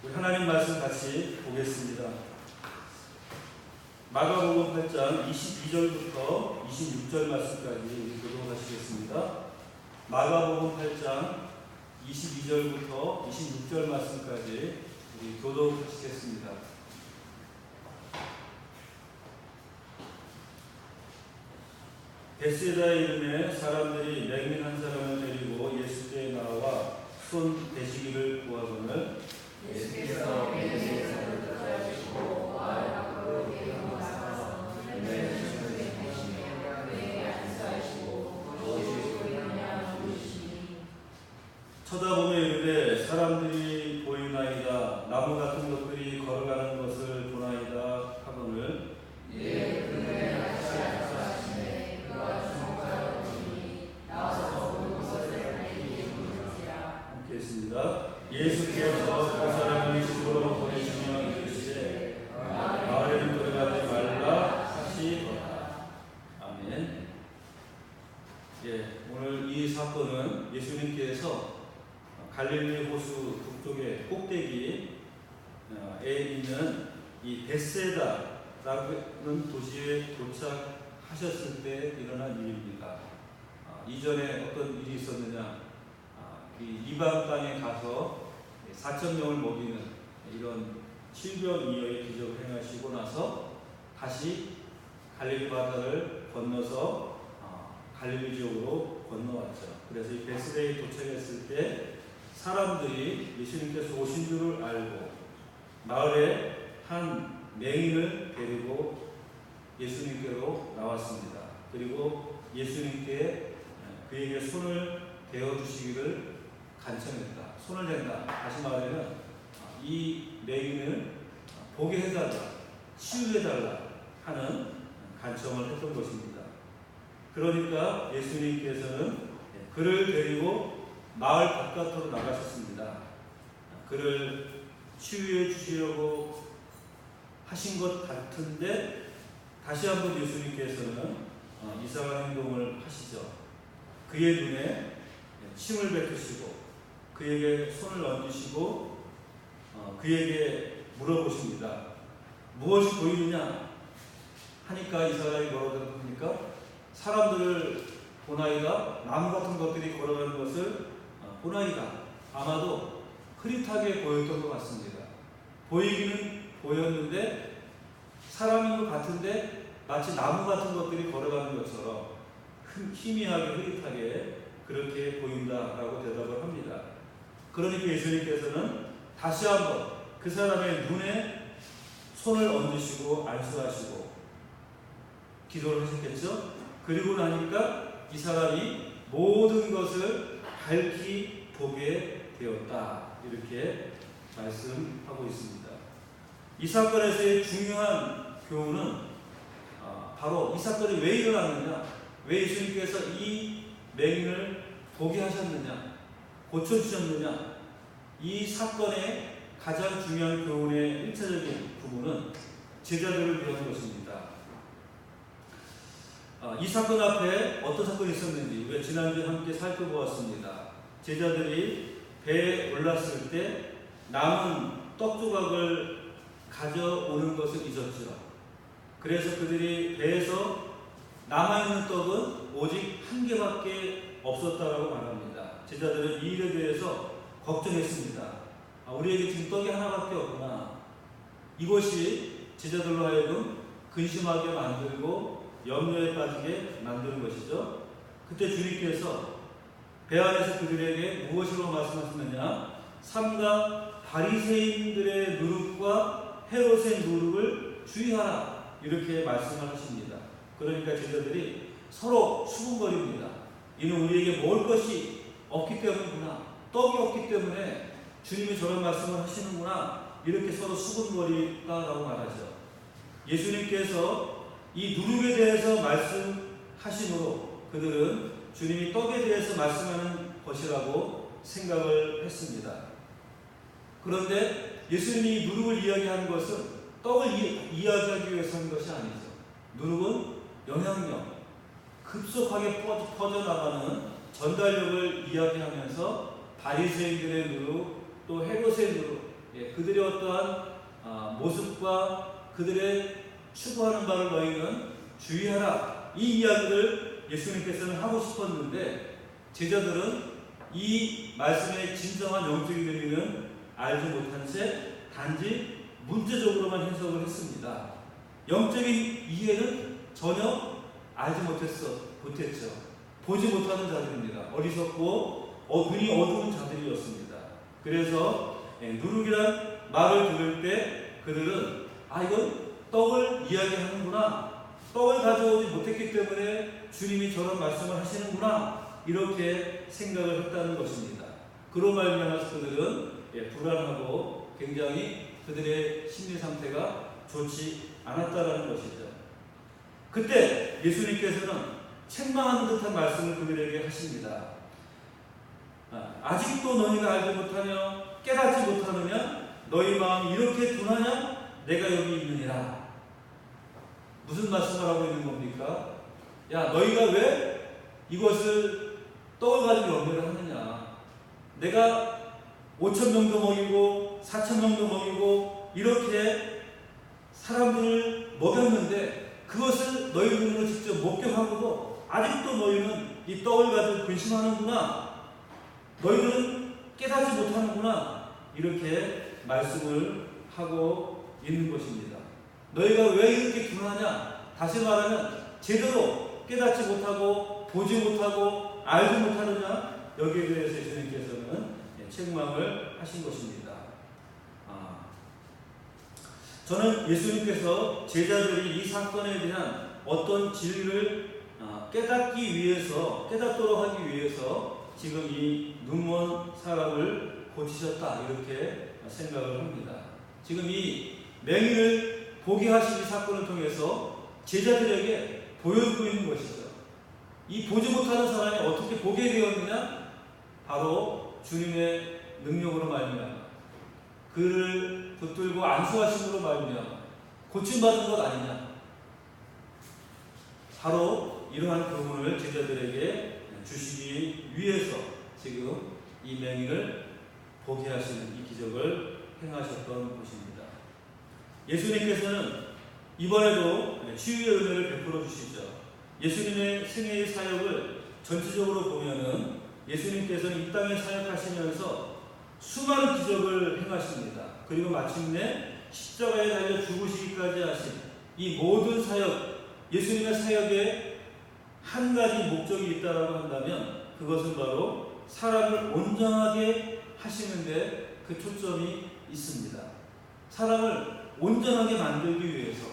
우리 하나님 말씀 같이 보겠습니다. 마가복음 8장 22절부터 26절 말씀까지 교독하시겠습니다. 마가복음 8장 22절부터 26절 말씀까지 우리 교독하시겠습니다. 벳세다 이름에 사람들이 맹인 한 사람을 데리고 예수께 나와 손 대시기를 구하거늘 예수께서 뱀에게서 들어가시고 마을 밖으로 데리고 나가서 뱀을 주님께 대시며 그에게 안수하시고 무엇이 보이느냐 물으시니 쳐다보며 이르되 사람들이 보이나이다. 나무 같은 것들이 걸어가는 것을 보나이다 하거늘 이에 그들의 같이 안수하시되 그가 주목하여 보니 나와서 본 것을 알리기 물으시라. 함께 했습니다. 예수께서 그 사람을 집으로 보내시며 이르시되 마을에는 들어가지 말라 하시더라. 아멘. 오늘 이 사건은 예수님께서 갈릴리 호수 북쪽의 꼭대기에 있는 이 벳세다라는 도시에 도착하셨을 때 일어난 일입니다. 이전에 어떤 일이 있었느냐? 이방 땅에 가서 4,000명을 먹이는 이런 칠병이어의 기적을 행하시고 나서 다시 갈릴리 바다를 건너서 갈릴리 지역으로 건너왔죠. 그래서 이 벳세다에 도착했을 때 사람들이 예수님께서 오신 줄을 알고 마을에 한 맹인을 데리고 예수님께로 나왔습니다. 그리고 예수님께 그에게 손을 대어주시기를 간청했다. 손을 댄다. 다시 말하면 이 맹인을 보게 해달라, 치유해달라 하는 간청을 했던 것입니다. 그러니까 예수님께서는 그를 데리고 마을 바깥으로 나가셨습니다. 그를 치유해 주시려고 하신 것 같은데 다시 한번 예수님께서는 이상한 행동을 하시죠. 그의 눈에 침을 뱉으시고 그에게 손을 얹으시고 그에게 물어보십니다. 무엇이 보이느냐 하니까 이 사람이 뭐라고 합니까? 사람들을 보나이다. 나무 같은 것들이 걸어가는 것을 보나이다. 아마도 흐릿하게 보였던 것 같습니다. 보이기는 보였는데 사람인 것 같은데 마치 나무 같은 것들이 걸어가는 것처럼 희미하게 흐릿하게 그렇게 보인다라고 대답을 합니다. 그러니까 예수님께서는 다시 한번 그 사람의 눈에 손을 얹으시고 안수하시고 기도를 하셨겠죠. 그리고 나니까 이 사람이 모든 것을 밝히 보게 되었다. 이렇게 말씀하고 있습니다. 이 사건에서의 중요한 교훈은 바로 이 사건이 왜 일어났느냐, 왜 예수님께서 이 맹인을 보게 하셨느냐, 고쳐주셨느냐, 이 사건의 가장 중요한 교훈의 1차적인 부분은 제자들을 위한 것입니다. 이 사건 앞에 어떤 사건이 있었는지 우리가 지난주에 함께 살펴보았습니다. 제자들이 배에 올랐을 때 남은 떡 조각을 가져오는 것을 잊었죠. 그래서 그들이 배에서 남아있는 떡은 오직 한 개밖에 없었다라고 말합니다. 제자들은 이 일에 대해서 걱정했습니다. 우리에게 지금 떡이 하나밖에 없구나. 이것이 제자들로 하여금 근심하게 만들고 염려에 빠지게 만드는 것이죠. 그때 주님께서 배 안에서 그들에게 무엇으로 말씀하셨느냐? 삼가 바리새인들의 누룩과 헤롯의 누룩을 주의하라. 이렇게 말씀을 하십니다. 그러니까 제자들이 서로 수군거립니다. 이는 우리에게 먹을 것이 없기 때문이구나. 떡이 없기 때문에 주님이 저런 말씀을 하시는구나. 이렇게 서로 수군거리다라고 말하죠. 예수님께서 이 누룩에 대해서 말씀하심으로 그들은 주님이 떡에 대해서 말씀하는 것이라고 생각을 했습니다. 그런데 예수님이 누룩을 이야기하는 것은 떡을 이야기하기 위해서 하는 것이 아니죠. 누룩은 영향력, 급속하게 퍼져나가는 전달력을 이야기하면서 바리새인들의 누룩, 또 헤롯의 누룩, 그들의 어떠한 모습과 그들의 추구하는 바를 너희는 주의하라. 이 이야기를 예수님께서는 하고 싶었는데 제자들은 이 말씀의 진정한 영적인 의미는 알지 못한 채 단지 문제적으로만 해석을 했습니다. 영적인 이해는 전혀 알지 못했죠. 보지 못하는 자들입니다. 어리석고 눈이 어두운 자들이었습니다. 그래서 누룩이란 말을 들을 때 그들은 이건 떡을 이야기하는구나, 떡을 가져오지 못했기 때문에 주님이 저런 말씀을 하시는구나, 이렇게 생각을 했다는 것입니다. 그로 말미암아서 그들은 불안하고 굉장히 그들의 심리 상태가 좋지 않았다라는 것이죠. 그때 예수님께서는 책망하는 듯한 말씀을 그들에게 하십니다. 아직도 너희가 알지 못하며 깨닫지 못하느냐? 너희 마음이 이렇게 둔하냐? 내가 여기 있느니라. 무슨 말씀을 하고 있는 겁니까? 너희가 왜 이것을 떡을 가지고 연결을 하느냐? 내가 5,000명도 먹이고 4,000명도 먹이고 이렇게 사람들을 먹였는데 그것을 너희 눈으로 직접 목격하고도 아직도 너희는 이 떡을 가지고 근심하는구나, 너희들은 깨닫지 못하는구나, 이렇게 말씀을 하고 있는 것입니다. 너희가 왜 이렇게 둔하냐? 다시 말하면 제대로 깨닫지 못하고 보지 못하고 알지 못하느냐? 여기에 대해서 예수님께서는 책망을 하신 것입니다. 저는 예수님께서 제자들이 이 사건에 대한 어떤 진리를 깨닫도록 하기 위해서 지금 이 눈먼 사람을 고치셨다, 이렇게 생각을 합니다. 지금 이 맹인을 보게 하신 이 사건을 통해서 제자들에게 보여주고 있는 것이죠. 이 보지 못하는 사람이 어떻게 보게 되었느냐? 바로 주님의 능력으로 말미암아, 그를 붙들고 안수하심으로 말미암아 고침받은 것 아니냐? 바로 이러한 교훈을 제자들에게 주시기 위해서 지금 이 맹인을 보게 하시는 이 기적을 행하셨던 것입니다. 예수님께서는 이번에도 치유의 은혜를 베풀어 주시죠. 예수님의 생애의 사역을 전체적으로 보면은 예수님께서는 이 땅에 사역하시면서 수많은 기적을 행하십니다. 그리고 마침내 십자가에 달려 죽으시기까지 하신 이 모든 사역, 예수님의 사역에 한 가지 목적이 있다라고 한다면 그것은 바로 사람을 온전하게 하시는데 그 초점이 있습니다. 사람을 온전하게 만들기 위해서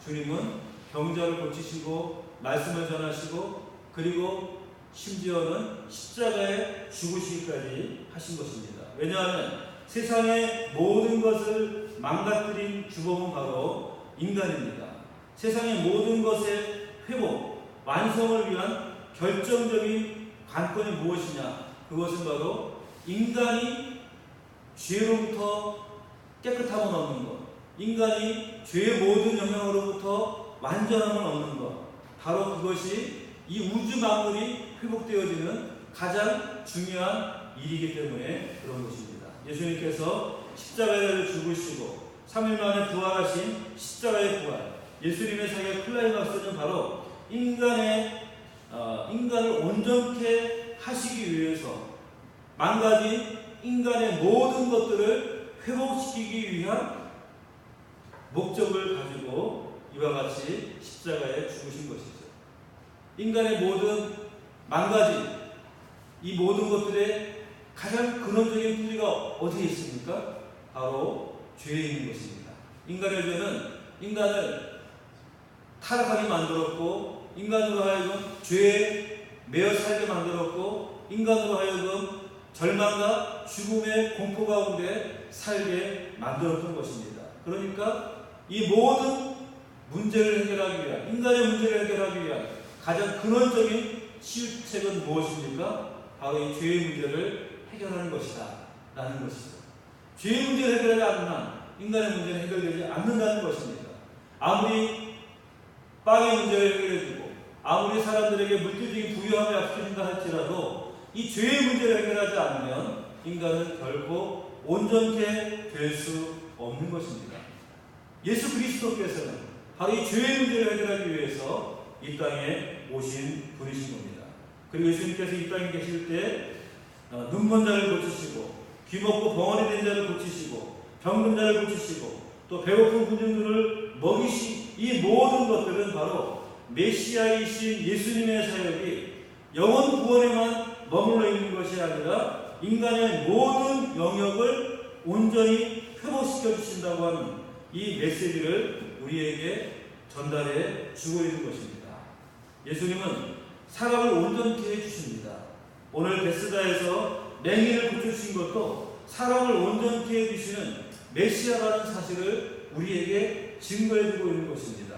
주님은 병자를 고치시고 말씀을 전하시고 그리고 심지어는 십자가에 죽으시기까지 하신 것입니다. 왜냐하면 세상의 모든 것을 망가뜨린 주범은 바로 인간입니다. 세상의 모든 것의 회복, 완성을 위한 결정적인 관건이 무엇이냐? 그것은 바로 인간이 죄로부터 깨끗함을 얻는 것, 인간이 죄의 모든 영향으로부터 완전함을 얻는 것, 바로 그것이 이 우주 만물이 회복되어지는 가장 중요한 일이기 때문에 그런 것입니다. 예수님께서 십자가에 달려 죽으시고 3일 만에 부활하신 십자가의 부활, 예수님의 사역의 클라이막스는 바로 인간을 온전케 하시기 위해서 망가진 인간의 모든 것들을 회복시키기 위한 목적을 가지고 이와 같이 십자가에 죽으신 것이죠. 인간의 모든 망가진 이 모든 것들의 가장 근원적인 뿌리가 어디에 있습니까? 바로 죄에 있는 것입니다. 인간의 죄는 인간을 타락하게 만들었고, 인간으로 하여금 죄에 매여 살게 만들었고, 인간으로 하여금 절망과 죽음의 공포 가운데 살게 만들었던 것입니다. 그러니까 이 모든 문제를 해결하기 위한, 인간의 문제를 해결하기 위한 가장 근원적인 치유책은 무엇입니까? 바로 이 죄의 문제를 해결하는 것이다 라는 것이죠. 죄의 문제를 해결하지 않는 인간의 문제는 해결되지 않는다는 것입니다. 아무리 빵의 문제를 해결해주고 아무리 사람들에게 물질적인 부유함을 약속해준다 할지라도 이 죄의 문제를 해결하지 않으면 인간은 결코 온전케 될 수 없는 것입니다. 예수 그리스도께서는 바로 이 죄의 문제를 해결하기 위해서 이 땅에 오신 분이신 겁니다. 그리고 예수님께서 이 땅에 계실 때 눈먼 자를 고치시고 귀 먹고 벙어리 된 자를 고치시고 병든 자를 고치시고 또 배고픈 군중들을 먹이신 이 모든 것들은 바로 메시아이신 예수님의 사역이 영혼 구원에만 머물러 있는 것이 아니라 인간의 모든 영역을 온전히 회복시켜 주신다고 하는 이 메시지를 우리에게 전달해 주고 있는 것입니다. 예수님은 사람을 온전케 해주십니다. 오늘 베스다에서 맹인을 고쳐주신 것도 사람을 온전케 해주시는 메시아라는 사실을 우리에게 증거해주고 있는 것입니다.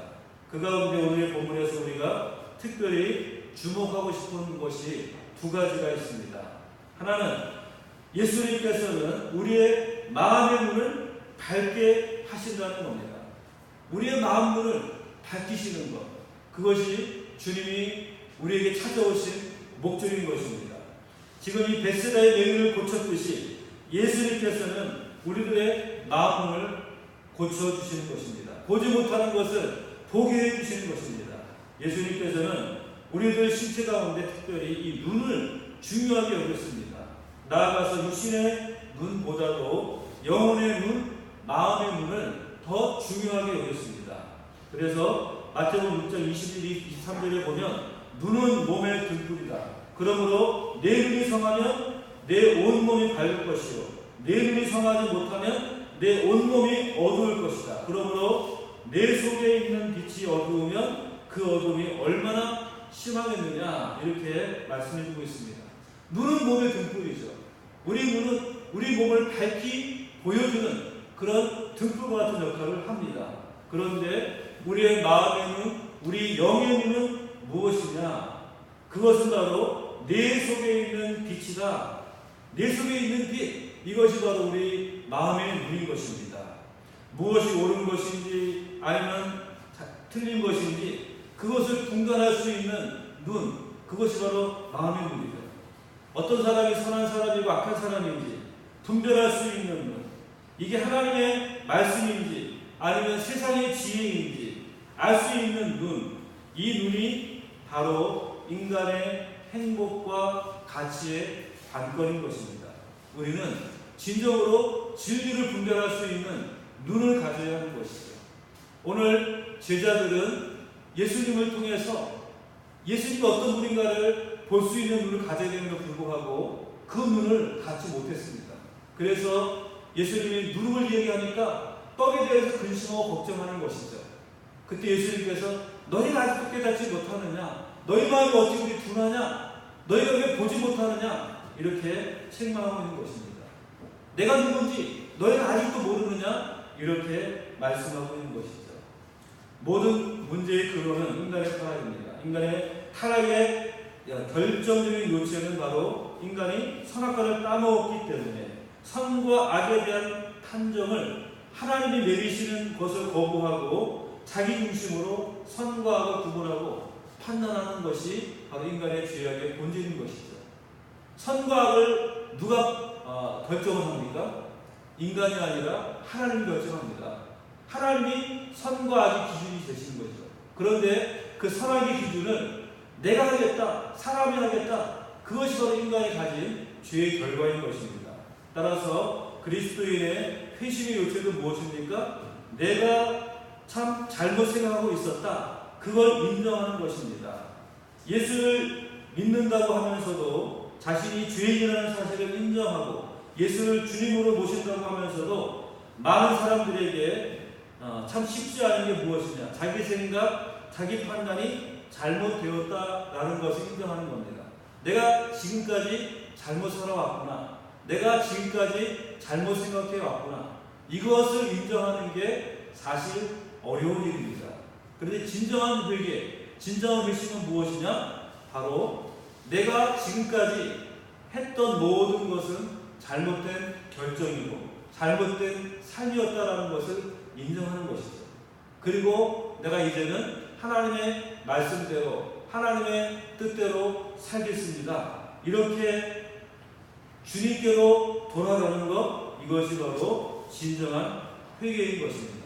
그 가운데 오늘의 본문에서 우리가 특별히 주목하고 싶은 것이 두 가지가 있습니다. 하나는 예수님께서는 우리의 마음의 문을 밝게 하신다는 겁니다. 우리의 마음 문을 밝히시는 것, 그것이 주님이 우리에게 찾아오신 목적인 것입니다. 지금 이 벳세다의 맹인을 고쳤듯이 예수님께서는 우리들의 마음을 고쳐주시는 것입니다. 보지 못하는 것을 보게 해주시는 것입니다. 예수님께서는 우리들 신체 가운데 특별히 이 눈을 중요하게 여겼습니다. 나아가서 육신의 눈보다도 영혼의 눈, 마음의 눈을 더 중요하게 여겼습니다. 그래서 마태복음 6장 21, 23절에 보면 눈은 몸의 등불이다. 그러므로 내 눈이 성하면 내 온몸이 밝을 것이요 내 눈이 성하지 못하면 내 온몸이 어두울 것이다. 그러므로 내 속에 있는 빛이 어두우면 그 어둠이 얼마나 심하겠느냐, 이렇게 말씀해주고 있습니다. 눈은 몸의 등불이죠. 우리 눈은 우리 몸을 밝히 보여주는 그런 등불과 같은 역할을 합니다. 그런데 우리의 마음의 눈, 우리 영의 눈은 무엇이냐? 그것은 바로 내 속에 있는 빛이다. 내 속에 있는 빛, 이것이 바로 우리 마음의 눈인 것입니다. 무엇이 옳은 것인지 아니면 틀린 것인지 그것을 분간할 수 있는 눈, 그것이 바로 마음의 눈이죠. 어떤 사람이 선한 사람이고 악한 사람인지 분별할 수 있는 눈, 이게 하나님의 말씀인지 아니면 세상의 지혜인지 알 수 있는 눈, 이 눈이 바로 인간의 행복과 가치의 관건인 것입니다. 우리는 진정으로 진리를 분별할 수 있는 눈을 가져야 하는 것이죠. 오늘 제자들은 예수님을 통해서 예수님이 어떤 분인가를 볼 수 있는 눈을 가져야 되는데도 불구하고 그 눈을 갖지 못했습니다. 그래서 예수님이 누룩을 얘기하니까 떡에 대해서 근심하고 걱정하는 것이죠. 그때 예수님께서 너희가 아직도 깨닫지 못하느냐? 너희 마음이 어찌 그리 둔하냐? 너희가 왜 보지 못하느냐? 이렇게 책망하고 있는 것입니다. 내가 누군지 너희가 아직도 모르느냐? 이렇게 말씀하고 있는 것이죠. 모든 문제의 근원은 인간의 타락입니다. 인간의 타락의 결정적인 요체는 바로 인간이 선악과를 따먹었기 때문에 선과 악에 대한 판정을 하나님이 내리시는 것을 거부하고 자기 중심으로 선과 악을 구분하고 판단하는 것이 바로 인간의 죄악의 본질인 것이죠. 선과 악을 누가 결정을 합니까? 인간이 아니라 하나님이 결정합니다. 하나님이 선과 악의 기준이 되시는 거죠. 그런데 그 선악의 기준을 내가 하겠다, 사람이 하겠다, 그것이 바로 인간이 가진 죄의 결과인 것입니다. 따라서 그리스도인의 회심의 요체는 무엇입니까? 내가 참 잘못 생각하고 있었다, 그걸 인정하는 것입니다. 예수를 믿는다고 하면서도 자신이 죄인이라는 사실을 인정하고 예수를 주님으로 모신다고 하면서도 많은 사람들에게 참 쉽지 않은 게 무엇이냐, 자기 생각, 자기 판단이 잘못되었다라는 것을 인정하는 겁니다. 내가 지금까지 잘못 살아왔구나, 내가 지금까지 잘못 생각해 왔구나, 이것을 인정하는 게 사실 어려운 일입니다. 그런데 진정한 회개, 진정한 회심은 무엇이냐? 바로 내가 지금까지 했던 모든 것은 잘못된 결정이고 잘못된 삶이었다라는 것을 인정하는 것이죠. 그리고 내가 이제는 하나님의 말씀대로, 하나님의 뜻대로 살겠습니다, 이렇게 주님께로 돌아가는 것, 이것이 바로 진정한 회개인 것입니다.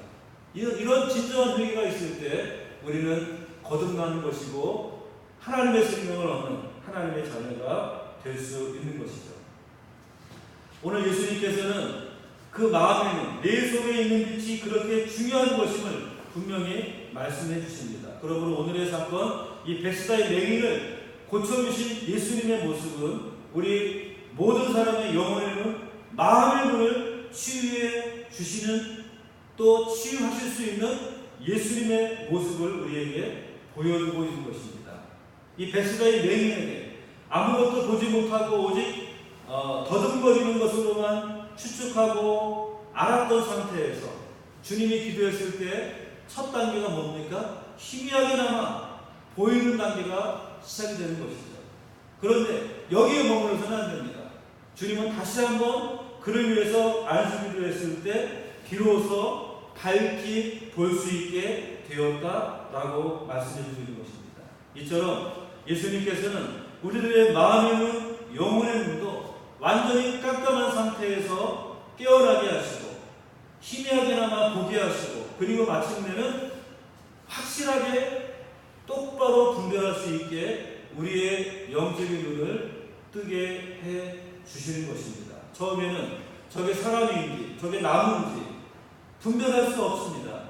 이런 진정한 회개가 있을 때 우리는 거듭나는 것이고 하나님의 생명을 얻는 하나님의 자녀가 될 수 있는 것이죠. 오늘 예수님께서는 그 마음에는 내 속에 있는 빛이 그렇게 중요한 것임을 분명히 말씀해 주십니다. 그러므로 오늘의 사건, 이 베스다의 맹인을 고쳐주신 예수님의 모습은 우리 모든 사람의 영혼에는 마음의 문을 치유해 주시는, 또 치유하실 수 있는 예수님의 모습을 우리에게 보여주고 있는 것입니다. 이 베스다의 맹인에게 아무것도 보지 못하고 오직 더듬거리는 것으로만 추측하고 알았던 상태에서 주님이 기도했을 때 첫 단계가 뭡니까? 희미하게나마 보이는 단계가 시작이 되는 것이죠. 그런데 여기에 머물러서는 안 됩니다. 주님은 다시 한번 그를 위해서 안수기도 했을 때 비로소 밝히 볼 수 있게 되었다라고 말씀해 주시는 것입니다. 이처럼 예수님께서는 우리들의 마음의 문, 영혼의 문도 완전히 깜깜한 상태에서 깨어나게 하시고 희미하게나마 보게 하시고, 그리고 마침내는 확실하게 똑바로 분별할 수 있게 우리의 영적인 눈을 뜨게 해 주시는 것입니다. 처음에는 저게 사람인지 저게 나무인지 분별할 수 없습니다.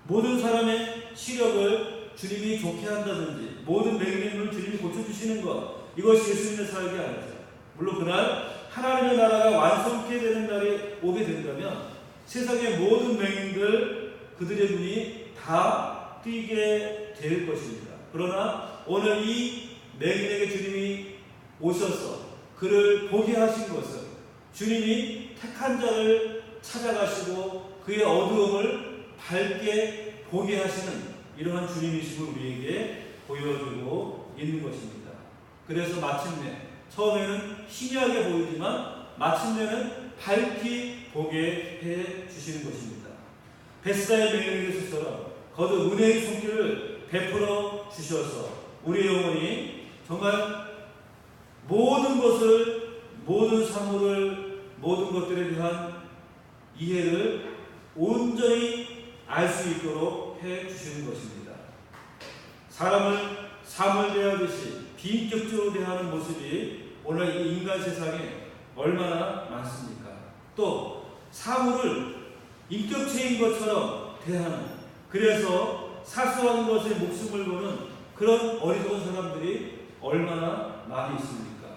모든 사람의 시력을 주님이 좋게 한다든지 모든 맹인의 눈을 주님이 고쳐주시는 것, 이것이 예수님의 사역이 아니죠. 물론 그날 하나님의 나라가 완성케 되는 날이 오게 된다면 세상의 모든 맹인들, 그들의 눈이 다 뜨게 될 것입니다. 그러나 오늘 이 맹인에게 주님이 오셔서 그를 보게 하신 것은 주님이 택한 자를 찾아가시고 그의 어두움을 밝게 보게 하시는 이러한 주님이심을 우리에게 보여주고 있는 것입니다. 그래서 마침내, 처음에는 희미하게 보이지만 마침내는 밝히 보게 해 주시는 것입니다. 베스다의 맹인에게서처럼 거듭 은혜의 손길을 베풀어 주셔서 우리 영혼이 정말 모든 것을, 모든 사물을, 모든 것들에 대한 이해를 온전히 알 수 있도록 해 주시는 것입니다. 사람을 사물 대하듯이 비인격적으로 대하는 모습이 오늘 이 인간 세상에 얼마나 많습니까? 또 사물을 인격체인 것처럼 대하는, 그래서 사소한 것에 목숨을 거는 그런 어리석은 사람들이 얼마나 많이 있습니까?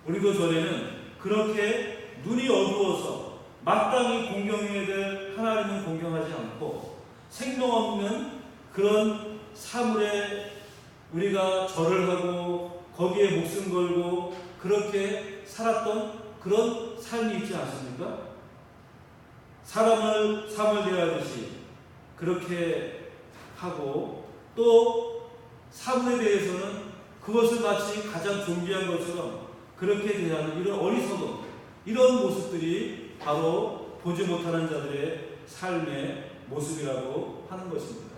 우리도 전에는 그렇게 눈이 어두워서 마땅히 공경해야 될 하나님은 공경하지 않고 생명 없는 그런 사물에 우리가 절을 하고 거기에 목숨 걸고 그렇게 살았던 그런 삶이 있지 않습니까? 사람을 대하듯이 그렇게 하고, 또 사물에 대해서는 그것을 마치 가장 존귀한 것처럼 그렇게 대하는 이런 어리석음, 이런 모습들이 바로 보지 못하는 자들의 삶의 모습이라고 하는 것입니다.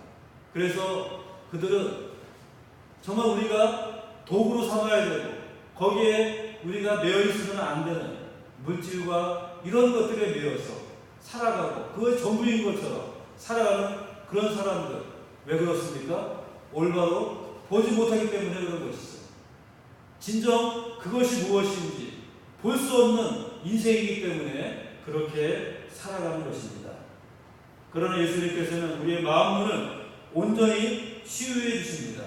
그래서 그들은 정말 우리가 도구로 삼아야 되고 거기에 우리가 매여 있으면 안 되는 물질과 이런 것들에 매여서 살아가고 그것이 전부인 것처럼 살아가는 그런 사람들, 왜 그렇습니까? 올바로 보지 못하기 때문에 그런 것이죠. 진정 그것이 무엇인지 볼 수 없는 인생이기 때문에 그렇게 살아가는 것입니다. 그러나 예수님께서는 우리의 마음 문을 온전히 치유해 주십니다.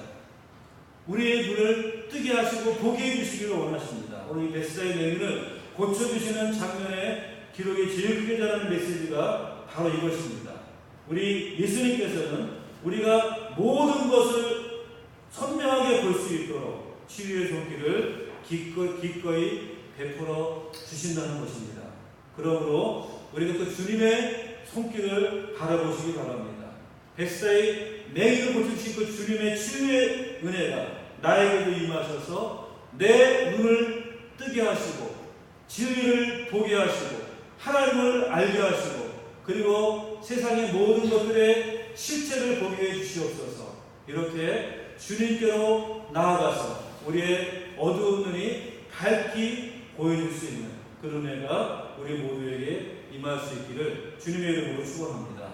우리의 눈을 뜨게 하시고 보게 해 주시기를 원하십니다. 오늘 이 베스다의 맹인을 고쳐주시는 장면의 기록이 제일 크게 자라는 메시지가 바로 이것입니다. 우리 예수님께서는 우리가 모든 것을 선명하게 볼 수 있도록 치유의 손길을 기꺼이 베풀어 주신다는 것입니다. 그러므로 우리가 그 주님의 손길을 바라보시기 바랍니다. 베스다의 맹인을 고쳐주신 그 주님의 치유의 은혜가 나에게도 임하셔서 내 눈을 뜨게 하시고 진리를 보게 하시고 하나님을 알게 하시고 그리고 세상의 모든 것들의 실체를 보게 해 주시옵소서. 이렇게 주님께로 나아가서 우리의 어두운 눈이 밝히 보여줄 수 있는 그 은혜가 우리 모두에게 임할 수 있기를 주님의 이름으로 축원합니다.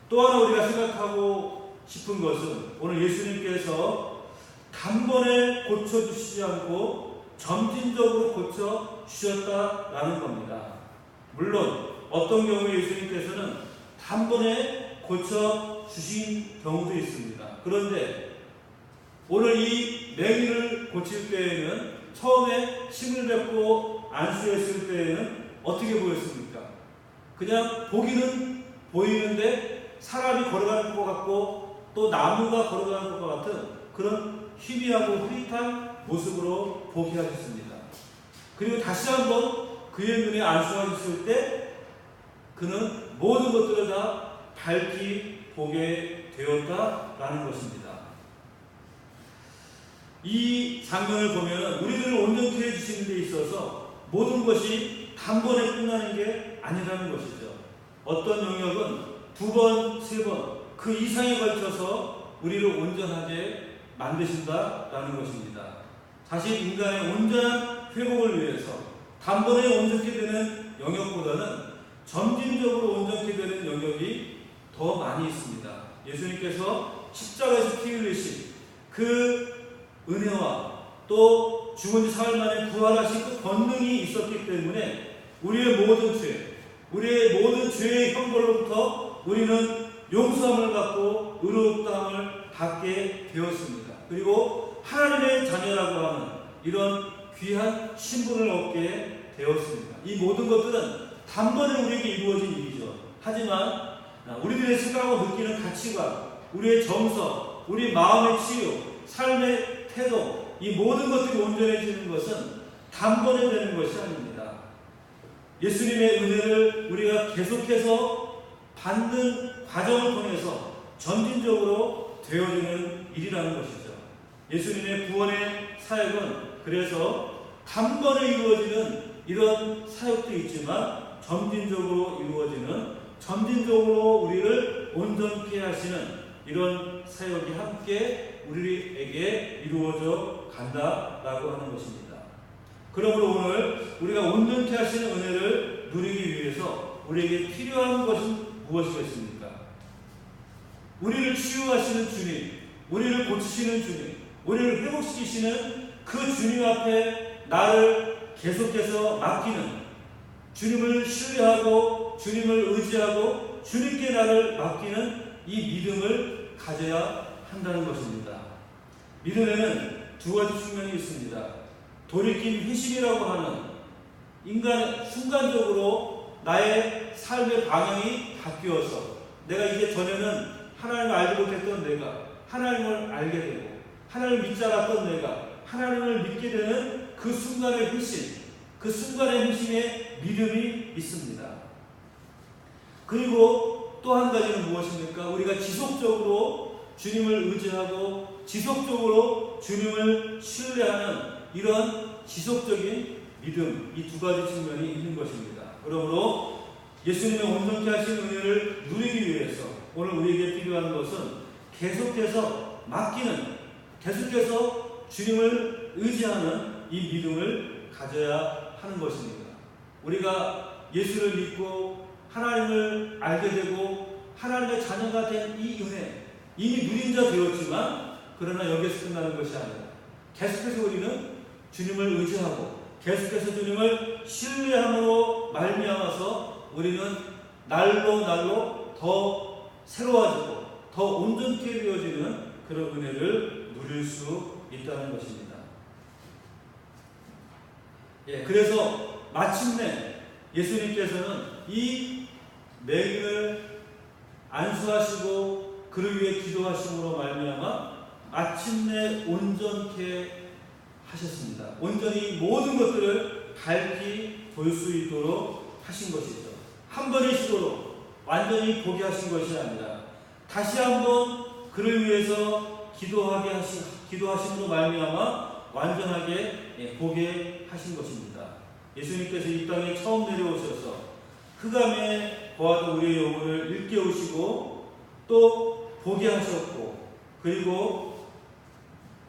또 하나 우리가 생각하고 싶은 것은 오늘 예수님께서 단번에 고쳐주시지 않고 점진적으로 고쳐주셨다라는 겁니다. 물론 어떤 경우에 예수님께서는 단번에 고쳐주신 경우도 있습니다. 그런데 오늘 이 맹인을 고칠 때에는 처음에 침을 뱉고 안수했을 때에는 어떻게 보였습니까? 그냥 보기는 보이는데 사람이 걸어가는 것 같고 또 나무가 걸어가는 것 같은 그런 희미하고 흐릿한 모습으로 보게 하셨습니다. 그리고 다시 한번 그의 눈에 안수하셨을 때 그는 모든 것들을 다 밝히 보게 되었다라는 것입니다. 이 장면을 보면 우리들을 온전케 해주시는 데 있어서 모든 것이 단번에 끝나는 게 아니라는 것이죠. 어떤 영역은 2번, 3번 그 이상에 걸쳐서 우리를 온전하게 만드신다라는 것입니다. 사실 인간의 온전한 회복을 위해서 단번에 온전케 되는 영역보다는 점진적으로 온전케 되는 영역이 더 많이 있습니다. 예수님께서 십자가에서 피 흘리신 그 은혜와 또 죽은 지 사흘 만에 부활하신 그 권능이 있었기 때문에 우리의 모든 죄의 형벌로부터 우리는 용서함을 받고 의롭다함을 받게 되었습니다. 그리고 하나님의 자녀라고 하는 이런 귀한 신분을 얻게 되었습니다. 이 모든 것들은 단번에 우리에게 이루어진 일이죠. 하지만 우리들의 생각하고 느끼는 가치관, 우리의 정서, 우리 마음의 치유, 삶의 태도, 이 모든 것들이 온전해지는 것은 단번에 되는 것이 아닙니다. 예수님의 은혜를 우리가 계속해서 받는 과정을 통해서 점진적으로 되어지는 일이라는 것이죠. 예수님의 구원의 사역은 그래서 단번에 이루어지는 이런 사역도 있지만 점진적으로 이루어지는, 점진적으로 우리를 온전케 하시는 이런 사역이 함께 우리에게 이루어져 간다라고 하는 것입니다. 그러므로 오늘 우리가 온전케 하시는 은혜를 누리기 위해서 우리에게 필요한 것은 무엇이겠습니까? 우리를 치유하시는 주님, 우리를 고치시는 주님, 우리를 회복시키시는 그 주님 앞에 나를 계속해서 맡기는, 주님을 신뢰하고 주님을 의지하고 주님께 나를 맡기는 이 믿음을 가져야 한다는 것입니다. 믿음에는 두 가지 측면이 있습니다. 돌이킨 회심이라고 하는 인간 순간적으로 나의 삶의 방향이 바뀌어서 내가 이제 전에는 하나님을 알지 못했던 내가 하나님을 알게 되고 하나님을 믿지 않았던 내가 하나님을 믿게 되는 그 순간의 회심, 그 순간의 회심에 믿음이 있습니다. 그리고 또 한 가지는 무엇입니까? 우리가 지속적으로 주님을 의지하고 지속적으로 주님을 신뢰하는 이런 지속적인 믿음, 이 두 가지 측면이 있는 것입니다. 그러므로 예수님의 온전케 하신 은혜를 누리기 위해서 오늘 우리에게 필요한 것은 계속해서 맡기는, 계속해서 주님을 의지하는 이 믿음을 가져야 하는 것입니다. 우리가 예수를 믿고 하나님을 알게 되고 하나님의 자녀가 된 이 은혜, 이미 누린 자 되었지만 그러나 여기서 끝나는 것이 아니라 계속해서 우리는 주님을 의지하고 계속해서 주님을 신뢰함으로 말미암아서 우리는 날로 더 새로워지고 더 온전케 되어지는 그런 은혜를 누릴 수 있다는 것입니다. 그래서 마침내 예수님께서는 이 맹인을 안수하시고 그를 위해 기도하심으로 말미암아 마침내 온전케 하셨습니다. 온전히 모든 것들을 밝히 볼 수 있도록 하신 것이죠. 한 번의 시도로 완전히 보게 하신 것이 아니라 다시 한번 그를 위해서 기도하심으로 말미암아 완전하게 보게 하신 것입니다. 예수님께서 이 땅에 처음 내려오셔서 흑암에 거하던 우리의 영혼을 일깨우시고 또 보게 하셨고, 그리고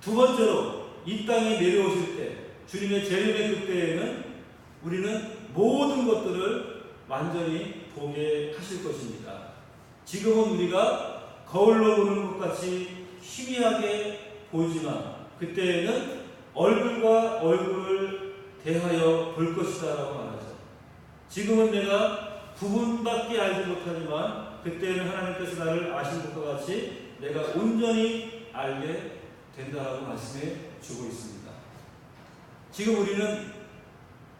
두 번째로 이 땅에 내려오실 때 주님의 재림의 그때에는 우리는 모든 것들을 완전히 보게 하실 것입니다. 지금은 우리가 거울로 보는 것 같이 희미하게 보이지만 그때에는 얼굴과 얼굴을 대하여 볼 것이다 라고 말하죠. 지금은 내가 부분밖에 알지 못하지만 그때는 하나님께서 나를 아신 것과 같이 내가 온전히 알게 된다라고 말씀해 주고 있습니다. 지금 우리는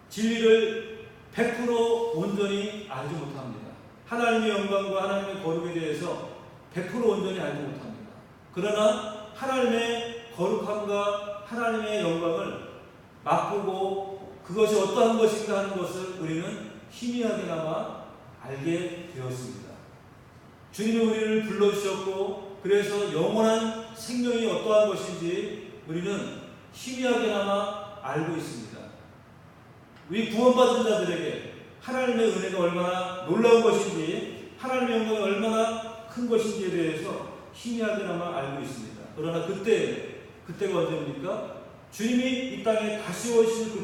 진리를 100% 온전히 알지 못합니다. 하나님의 영광과 하나님의 거룩에 대해서 100% 온전히 알지 못합니다. 그러나 하나님의 거룩함과 하나님의 영광을 맛보고 그것이 어떠한 것인가 하는 것을 우리는 희미하게나마 알게 되었습니다. 주님이 우리를 불러주셨고 그래서 영원한 생명이 어떠한 것인지 우리는 희미하게나마 알고 있습니다. 우리 구원받은 자들에게 하나님의 은혜가 얼마나 놀라운 것인지 하나님의 영광이 얼마나 큰 것인지에 대해서 희미하게나마 알고 있습니다. 그러나 그때가 언제입니까? 주님이 이 땅에 다시 오실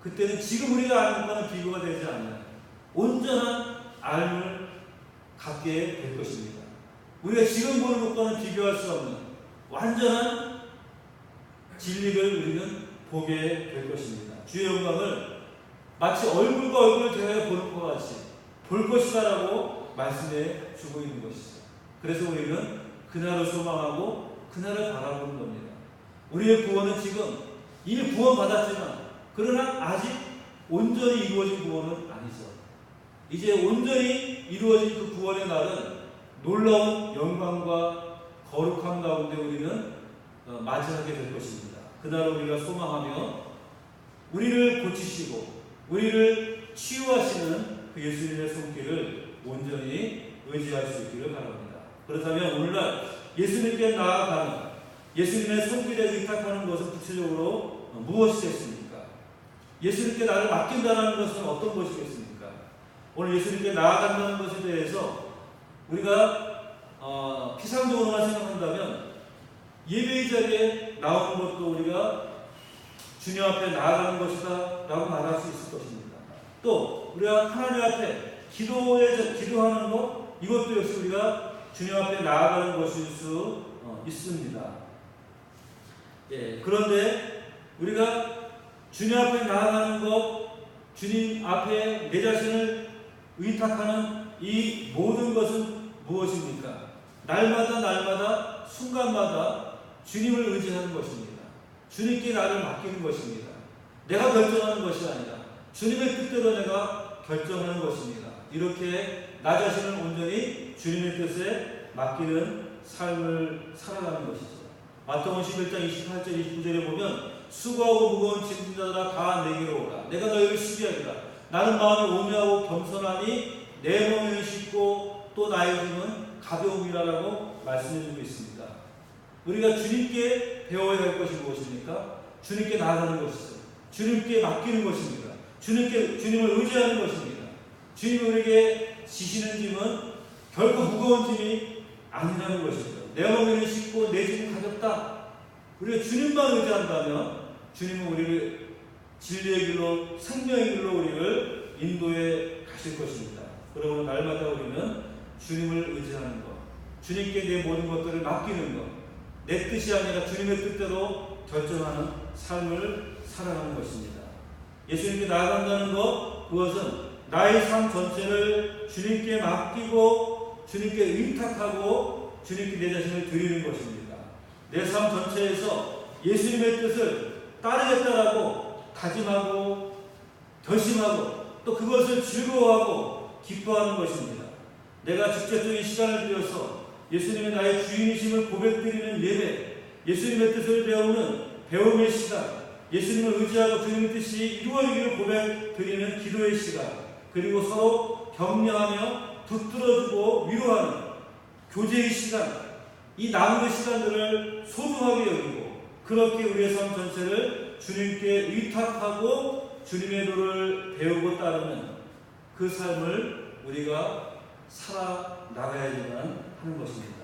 그때는 지금 우리가 아는 것과는 비교가 되지 않는 온전한 알을 갖게 될 것입니다. 우리가 지금 보는 것과는 비교할 수 없는 완전한 진리를 우리는 보게 될 것입니다. 주의 영광을 마치 얼굴과 얼굴을 대하여 보는 것 같이 볼 것이다라고 말씀해 주고 있는 것이죠. 그래서 우리는 그날을 소망하고 그날을 바라보는 겁니다. 우리의 구원은 지금 이미 구원받았지만 그러나 아직 온전히 이루어진 구원은 아니죠. 이제 온전히 이루어진 그 구원의 날은 놀라운 영광과 거룩함 가운데 우리는 맞이하게 될 것입니다. 그날을 우리가 소망하며 우리를 고치시고 우리를 치유하시는 그 예수님의 손길을 온전히 의지할 수 있기를 바랍니다. 그렇다면 오늘날 예수님께 나아가는 예수님의 손길에 의탁하는 것은 구체적으로 무엇이 됐습니까? 예수님께 나를 맡긴다는 것은 어떤 것이겠습니까? 오늘 예수님께 나아간다는 것에 대해서 우리가 피상적으로만 생각한다면 예배의 자리에 나오는 것도 우리가 주님 앞에 나아가는 것이다 라고 말할 수 있을 것입니다. 또 우리가 하나님 앞에 기도하는 것 이것도 역시 우리가 주님 앞에 나아가는 것일 수 있습니다. 그런데 우리가 주님 앞에 나아가는 것, 주님 앞에 내 자신을 의탁하는 이 모든 것은 무엇입니까? 날마다 순간마다 주님을 의지하는 것입니다. 주님께 나를 맡기는 것입니다. 내가 결정하는 것이 아니라 주님의 뜻대로 내가 결정하는 것입니다. 이렇게 나 자신을 온전히 주님의 뜻에 맡기는 삶을 살아가는 것이죠. 마태복음 11장 28절 29절에 보면 수고하고 무거운 짐진 자들아 다 내게로 오라. 내가 너희를 쉬게 하리라. 나는 마음이 온유하고 겸손하니 내 몸에는 쉽고 또 나의 짐은 가벼움이라라고 말씀해주고 있습니다. 우리가 주님께 배워야 할 것이 무엇입니까? 주님께 나아가는 것이죠. 주님께 맡기는 것입니다. 주님을 의지하는 것입니다. 주님이 우리에게 지시는 짐은 결코 무거운 짐이 아니라는 것이죠. 내 몸에는 쉽고 내 짐은 가볍다. 우리가 주님만 의지한다면 주님은 우리를 진리의 길로 생명의 길로 우리를 인도해 가실 것입니다. 그러므로 날마다 우리는 주님을 의지하는 것, 주님께 내 모든 것들을 맡기는 것, 내 뜻이 아니라 주님의 뜻대로 결정하는 삶을 살아가는 것입니다. 예수님께 나아간다는 것, 그것은 나의 삶 전체를 주님께 맡기고 주님께 의탁하고 주님께 내 자신을 드리는 것입니다. 내 삶 전체에서 예수님의 뜻을 따르겠다라고 다짐하고 결심하고 또 그것을 즐거워하고 기뻐하는 것입니다. 내가 직접적인 시간을 들여서 예수님의 나의 주인이심을 고백드리는 예배, 예수님의 뜻을 배우는 배움의 시간, 예수님을 의지하고 주님의 뜻이 이루어지기를 고백드리는 기도의 시간, 그리고 서로 격려하며 붙들어주고 위로하는 교제의 시간, 이 남은 시간들을 소중하게 여기고 그렇게 우리의 삶 전체를 주님께 의탁하고 주님의 도를 배우고 따르는 그 삶을 우리가 살아나가야지만 하는 것입니다.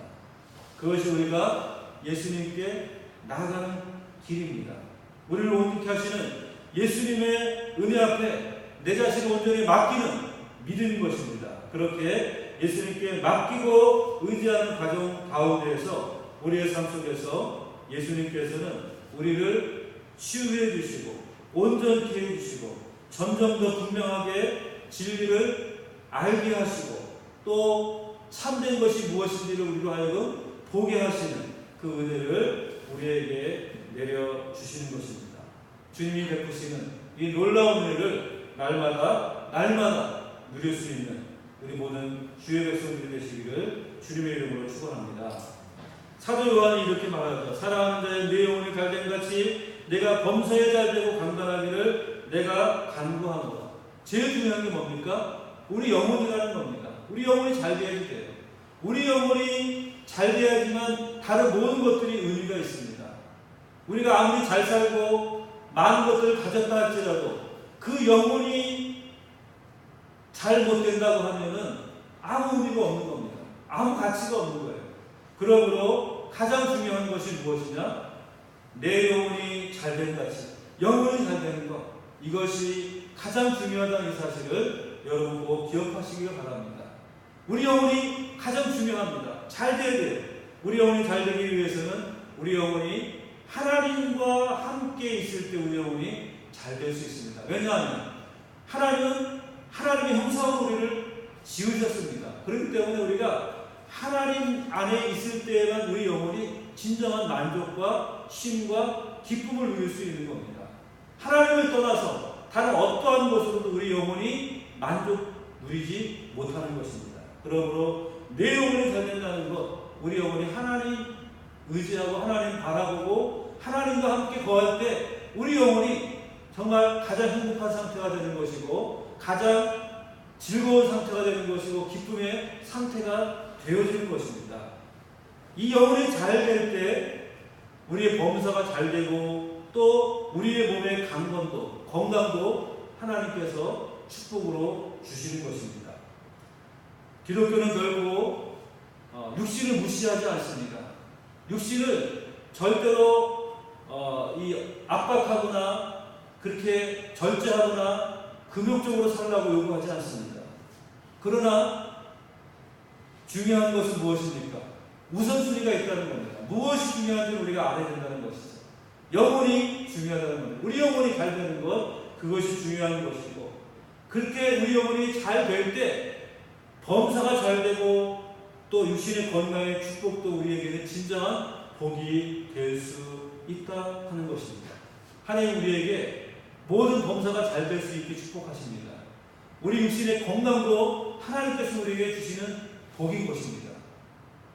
그것이 우리가 예수님께 나아가는 길입니다. 우리를 온전케 하시는 예수님의 은혜 앞에 내 자신을 온전히 맡기는 믿음인 것입니다. 그렇게 예수님께 맡기고 의지하는 과정 가운데에서 우리의 삶 속에서 예수님께서는 우리를 치유해 주시고 온전케 해 주시고 점점 더 분명하게 진리를 알게 하시고 또 참된 것이 무엇인지를 우리로 하여금 보게 하시는 그 은혜를 우리에게 내려주시는 것입니다. 주님이 베푸시는 이 놀라운 은혜를 날마다 누릴 수 있는 우리 모든 주의 백성들이 되시기를 주님의 이름으로 축원합니다. 사도 요한이 이렇게 말하죠. 사랑하는 자의 내 영혼이 갈대같이 내가 범사에 잘되고 강건하기를 내가 간구하노라. 제일 중요한 게 뭡니까? 우리 영혼이라는 겁니다. 우리 영혼이 잘 돼야 돼요. 우리 영혼이 잘 돼야지만 다른 모든 것들이 의미가 있습니다. 우리가 아무리 잘 살고 많은 것들을 가졌다 할지라도 그 영혼이 잘 못 된다고 하면은 아무 의미가 없는 겁니다. 아무 가치가 없는 거예요. 그러므로 가장 중요한 것이 무엇이냐? 내 영혼이 잘 된 가치, 영혼이 잘 되는 것, 이것이 가장 중요하다는 이 사실을 여러분 꼭 기억하시길 바랍니다. 우리 영혼이 가장 중요합니다. 잘 돼야 돼요. 우리 영혼이 잘 되기 위해서는 우리 영혼이 하나님과 함께 있을 때 우리 영혼이 잘 될 수 있습니다. 왜냐하면 하나님은 하나님의 형상으로 우리를 지으셨습니다. 그렇기 때문에 우리가 하나님 안에 있을 때에만 우리 영혼이 진정한 만족과 쉼과 기쁨을 누릴 수 있는 겁니다. 하나님을 떠나서 다른 어떠한 것으로도 우리 영혼이 만족 누리지 못하는 것입니다. 그러므로 내 영혼이 잘 된다는 것, 우리 영혼이 하나님 의지하고 하나님 바라보고 하나님과 함께 거할 때 우리 영혼이 정말 가장 행복한 상태가 되는 것이고 가장 즐거운 상태가 되는 것이고 기쁨의 상태가 되어지는 것입니다. 이 영혼이 잘 될 때 우리의 범사가 잘 되고 또 우리의 몸의 강건도 건강도 하나님께서 축복으로 주시는 것입니다. 기독교는 결국 육신을 무시하지 않습니다. 육신을 절대로 이 압박하거나 그렇게 절제하거나 금욕적으로 살라고 요구하지 않습니다. 그러나 중요한 것은 무엇입니까? 우선순위가 있다는 겁니다. 무엇이 중요한지 우리가 알아야 된다는 것이죠. 영혼이 중요하다는 겁니다. 우리 영혼이 잘 되는 것, 그것이 중요한 것이고 그렇게 우리 영혼이 잘 될 때 범사가 잘 되고 또 육신의 건강의 축복도 우리에게는 진정한 복이 될 수 있다 하는 것입니다. 하나님 우리에게 모든 범사가 잘 될 수 있게 축복하십니다. 우리 육신의 건강도 하나님께서 우리에게 주시는 복인 것입니다.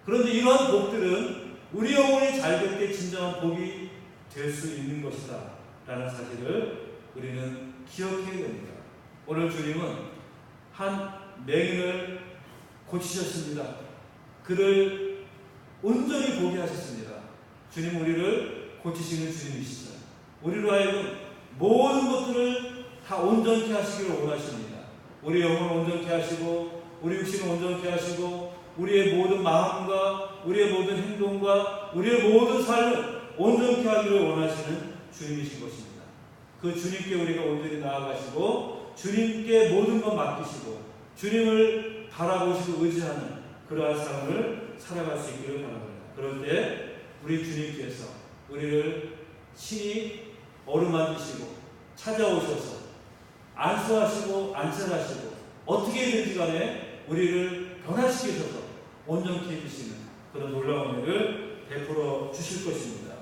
그런데 이러한 복들은 우리 영혼이 잘 될 때 진정한 복이 될 수 있는 것이다 라는 사실을 우리는 기억해야 됩니다. 오늘 주님은 한 맹인을 고치셨습니다. 그를 온전히 보게 하셨습니다. 주님 우리를 고치시는 주님이시죠. 우리로 하여금 모든 것들을 다 온전케 하시기를 원하십니다. 우리 영혼을 온전케 하시고 우리 육신을 온전케 하시고 우리의 모든 마음과 우리의 모든 행동과 우리의 모든 삶을 온전케 하기를 원하시는 주님이신 것입니다. 그 주님께 우리가 온전히 나아가시고 주님께 모든 것 맡기시고 주님을 바라보시고 의지하는 그러한 삶을 살아갈 수 있기를 바랍니다. 그럴 때 우리 주님께서 우리를 친히 어루만지시고 찾아오셔서 안수하시고 안전하시고 어떻게든지 간에 우리를 변화시키셔서 온전케 해주시는 그런 놀라운 은혜를 베풀어 주실 것입니다.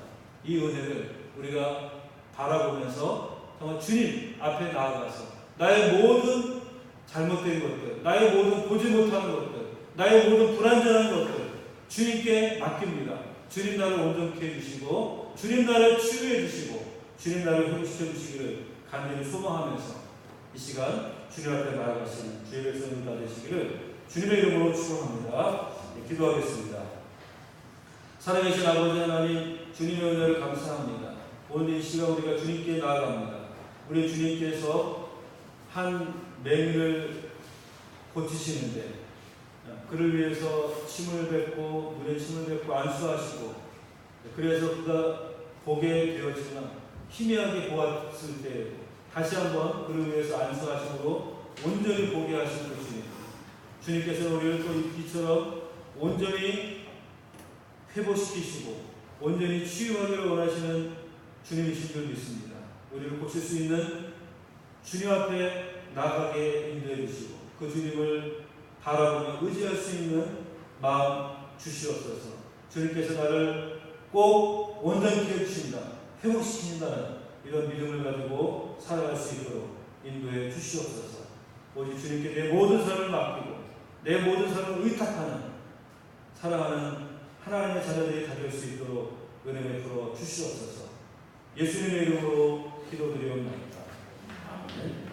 이 은혜를 우리가 바라보면서 정말 주님 앞에 나아가서 나의 모든 잘못된 것들, 나의 모든 보지 못하는 것들, 나의 모든 불완전한 것들 주님께 맡깁니다. 주님 나를 온전케 해주시고 주님 나를 치유해 주시고 주님 나를 회복시켜 주시기를 간절히 소망하면서 이 시간 주님 앞에 나아가시는 주의 백성들 다 되시기를 주님의 이름으로 축원합니다. 기도하겠습니다. 살아계신 아버지 하나님 주님의 은혜를 감사합니다. 오늘 이 시간 우리가 주님께 나아갑니다. 우리 주님께서 한 맹인을 고치시는데 그를 위해서 침을 뱉고 눈에 침을 뱉고 안수하시고 그래서 그가 보게 되었지만 희미하게 보았을 때 다시 한번 그를 위해서 안수하심으로 온전히 보게 하신 그 주님. 주님께서 우리를 또 이처럼 온전히 회복시키시고 온전히 치유하기를 원하시는 주님이신 줄 믿습니다. 우리를 고칠 수 있는 주님 앞에 나가게 인도해 주시고 그 주님을 바라보며 의지할 수 있는 마음 주시옵소서. 주님께서 나를 꼭 온전히 해주신다, 회복시킨다는 이런 믿음을 가지고 살아갈 수 있도록 인도해 주시옵소서. 오직 주님께 내 모든 삶을 맡기고 내 모든 삶을 의탁하는 사랑하는 하나님의 자녀들이 다 될 수 있도록 은혜 베풀어 주시옵소서. 예수님의 이름으로 기도드리옵나이다. 아멘.